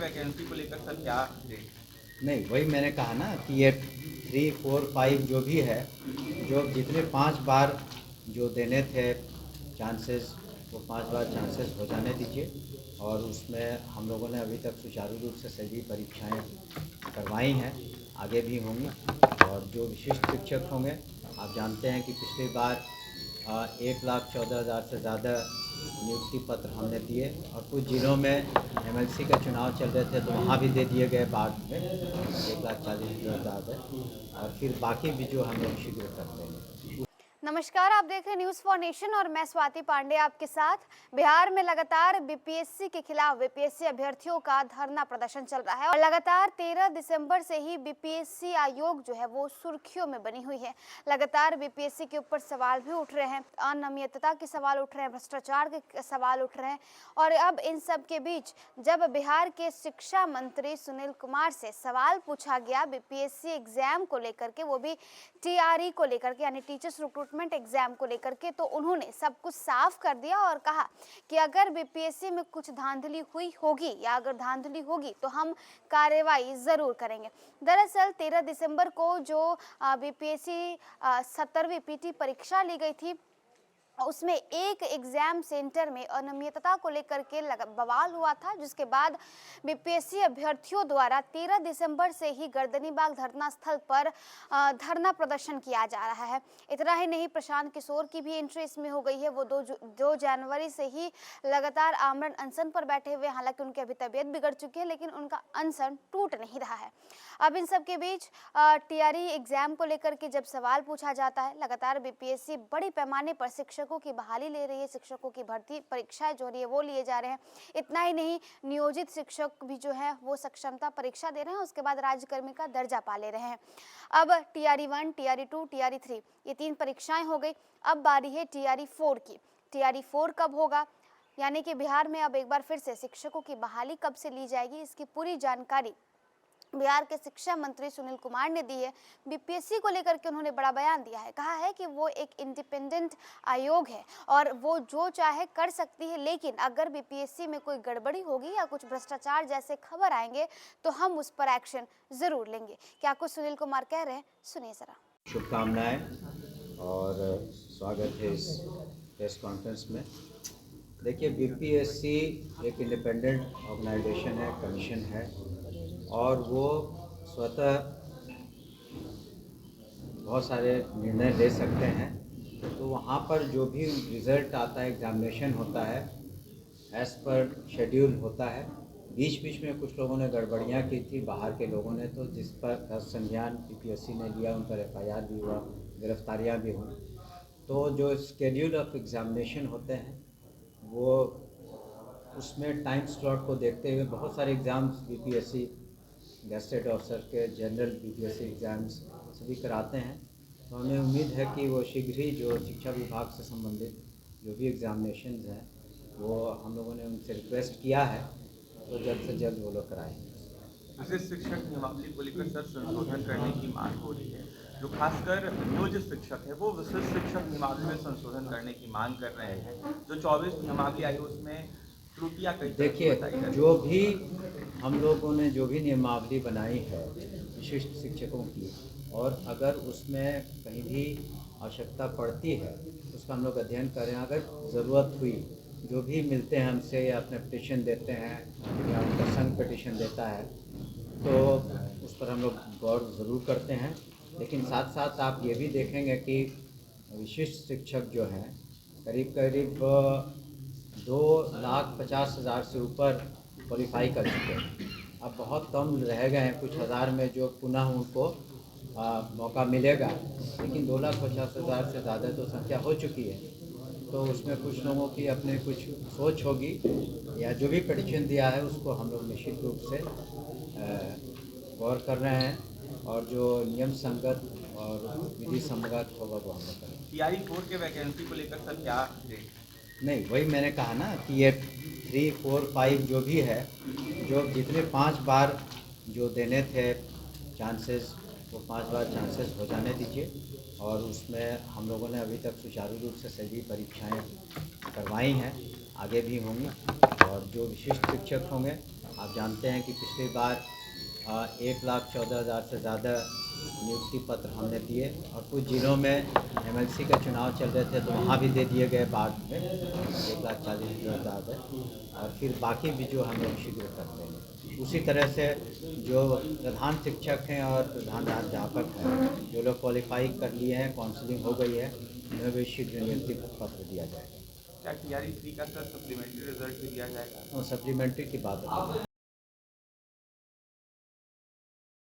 Vacancy को लेकर sir क्या नहीं, वही मैंने कहा ना कि ये 3, 4, 5 जो भी है, जो जितने 5 बार जो देने थे चांसेस, वो 5 बार चांसेस हो जाने दीजिए। और उसमें हम लोगों ने अभी तक सुचारू रूप से सभी परीक्षाएं करवाई हैं, आगे भी होंगी। और जो विशिष्ट शिक्षक होंगे, आप जानते हैं कि पिछली बार 1,14,000 से ज़्यादा नियुक्ति पत्र हमने दिए, और कुछ जिलों में एमएलसी का चुनाव चल रहे थे तो वहाँ भी दे दिए गए बाद में 1,40,000 है। और फिर बाकी भी जो हम लोग शीघ्र करते हैं। नमस्कार, आप देख रहे हैं न्यूज़ फॉर नेशन और मैं स्वाति पांडे आपके साथ। बिहार में लगातार बीपीएससी के खिलाफ बीपीएससी अभ्यर्थियों का धरना प्रदर्शन चल रहा है और लगातार 13 दिसंबर से ही बीपीएससी आयोग जो है वो सुर्खियों में बनी हुई है। लगातार बीपीएससी के ऊपर सवाल भी उठ रहे हैं, अनियमितता के सवाल उठ रहे हैं, भ्रष्टाचार के सवाल उठ रहे हैं। और अब इन सब के बीच जब बिहार के शिक्षा मंत्री सुनील कुमार से सवाल पूछा गया बीपीएससी एग्जाम को लेकर के, वो भी टीआरई को लेकर के यानी टीचर्स रिक्रूटमेंट एग्जाम को लेकर के, तो उन्होंने सब कुछ साफ कर दिया और कहा कि अगर बीपीएससी में कुछ धांधली हुई होगी या अगर धांधली होगी तो हम कार्रवाई जरूर करेंगे। दरअसल 13 दिसंबर को जो बीपीएससी 17वीं पीटी परीक्षा ली गई थी, उसमें एक एग्जाम सेंटर में अनियमितता को लेकर के बवाल हुआ था, जिसके बाद बीपीएससी अभ्यर्थियों द्वारा 13 दिसंबर से ही गर्दनीबाग धरना स्थल पर धरना प्रदर्शन किया जा रहा है। इतना ही नहीं, प्रशांत किशोर की भी एंट्री इसमें हो गई है। वो 2 जनवरी से ही लगातार आमरण अनशन पर बैठे हुए, हालांकि उनकी अभी तबीयत बिगड़ चुकी है लेकिन उनका अनशन टूट नहीं रहा है। अब इन सब के बीच टीआरई एग्जाम को लेकर के जब सवाल पूछा जाता है, लगातार बीपीएससी बड़े पैमाने पर शिक्षकों की बहाली ले रही है, शिक्षकों की भर्ती परीक्षाएं जो रही है वो लिए जा रहे हैं। इतना ही नहीं, नियोजित शिक्षक भी जो है वो सक्षमता परीक्षा दे रहे हैं, उसके बाद राज्यकर्मी का दर्जा पा ले रहे हैं। अब टीआरई 1, टीआरई 2, टीआरई 3 ये 3 परीक्षाएं हो गई। अब बारी है टीआरई 4 की। टीआरई 4 कब होगा, यानी कि बिहार में अब एक बार फिर से शिक्षकों की बहाली कब से ली जाएगी, इसकी पूरी जानकारी बिहार के शिक्षा मंत्री सुनील कुमार ने दी है। बीपीएससी को लेकर के उन्होंने बड़ा बयान दिया है, कहा है कि वो एक इंडिपेंडेंट आयोग है और वो जो चाहे कर सकती है, लेकिन अगर बीपीएससी में कोई गड़बड़ी होगी या कुछ भ्रष्टाचार जैसे खबर आएंगे तो हम उस पर एक्शन जरूर लेंगे। क्या कुछ सुनील कुमार कह रहे हैं, सुनिए जरा। शुभकामनाएं और स्वागत है इस प्रेस कॉन्फ्रेंस में। देखिए, बीपीएससी एक इंडिपेंडेंट ऑर्गेनाइजेशन है, कमीशन है, और वो स्वतः बहुत सारे निर्णय ले सकते हैं। तो वहाँ पर जो भी रिज़ल्ट आता है, एग्जामिनेशन होता है, एज़ पर शेड्यूल होता है। बीच बीच में कुछ लोगों ने गड़बड़ियाँ की थी, बाहर के लोगों ने, तो जिस पर संज्ञान बीपीएससी ने लिया, उन पर एफआईआर भी हुआ, गिरफ्तारियाँ भी हुई। तो जो शेड्यूल ऑफ एग्जामिनेशन होते हैं वो उसमें टाइम स्लॉट को देखते हुए बहुत सारे एग्ज़ाम्स बीपीएससी गेस्टेड ऑफिसर के, जनरल बीपीएससी एग्ज़ाम्स सभी कराते हैं। तो हमें उम्मीद है कि वो शीघ्र ही जो शिक्षा विभाग से संबंधित जो भी एग्ज़ामिनेशन हैं वो हम लोगों ने उनसे रिक्वेस्ट किया है, तो जल्द से जल्द वो लोग कराएंगे। विशिष्ट शिक्षक नियमावली को लेकर सर संशोधन करने की मांग हो रही है, जो खासकर नियोजित शिक्षक है वो विशिष्ट शिक्षक नियमावली में संशोधन करने की मांग कर रहे हैं। जो 24 नियमावली आई उसमें त्रुटियां कई तरह की बताई देखिए, गई। जो भी हम लोगों ने जो भी नियमावली बनाई है विशिष्ट शिक्षकों की, और अगर उसमें कहीं भी आवश्यकता पड़ती है तो उसका हम लोग अध्ययन करें। अगर ज़रूरत हुई, जो भी मिलते हैं हमसे या अपने पिटिशन देते हैं या उनका संघ पिटिशन देता है, तो उस पर हम लोग गौर ज़रूर करते हैं। लेकिन साथ साथ आप ये भी देखेंगे कि विशिष्ट शिक्षक जो हैं करीब करीब 2,50,000 से ऊपर क्वालिफाई कर चुके हैं। अब बहुत कम रह गए हैं, कुछ हज़ार में जो पुनः उनको मौका मिलेगा, लेकिन 2,50,000 से ज़्यादा तो संख्या हो चुकी है। तो उसमें कुछ लोगों की अपने कुछ सोच होगी, या जो भी पिटीशन दिया है उसको हम लोग निश्चित रूप से गौर कर रहे हैं, और जो नियम संगत और विधि संगत होगा वो हम लोग करेंगे। टीआरई 4 के वैकेंसी को लेकर सर क्या नहीं, वही मैंने कहा ना कि ये 3, 4, 5 जो भी है, जो जितने 5 बार जो देने थे चांसेस, वो 5 बार चांसेस हो जाने दीजिए। और उसमें हम लोगों ने अभी तक सुचारू रूप से सभी परीक्षाएं करवाई हैं, आगे भी होंगी। और जो विशिष्ट शिक्षक होंगे, आप जानते हैं कि पिछली बार 1,14,000 से ज़्यादा नियुक्ति पत्र हमने दिए और कुछ जिलों में MLC का चुनाव चल रहे थे तो वहाँ भी दे दिए गए बाद में 1,40,000 और फिर बाकी भी जो हम लोग शीघ्र करते हैं। उसी तरह से जो प्रधान शिक्षक हैं और प्रधानाध्यापक हैं जो लोग क्वालिफाई कर लिए हैं, काउंसलिंग हो गई है, उन्हें भी शीघ्र नियुक्ति पत्र दिया जाएगा। क्या TRE 3 का सर सप्लीमेंट्री रिजल्ट भी दिया जाएगा? और सप्लीमेंट्री की बात है।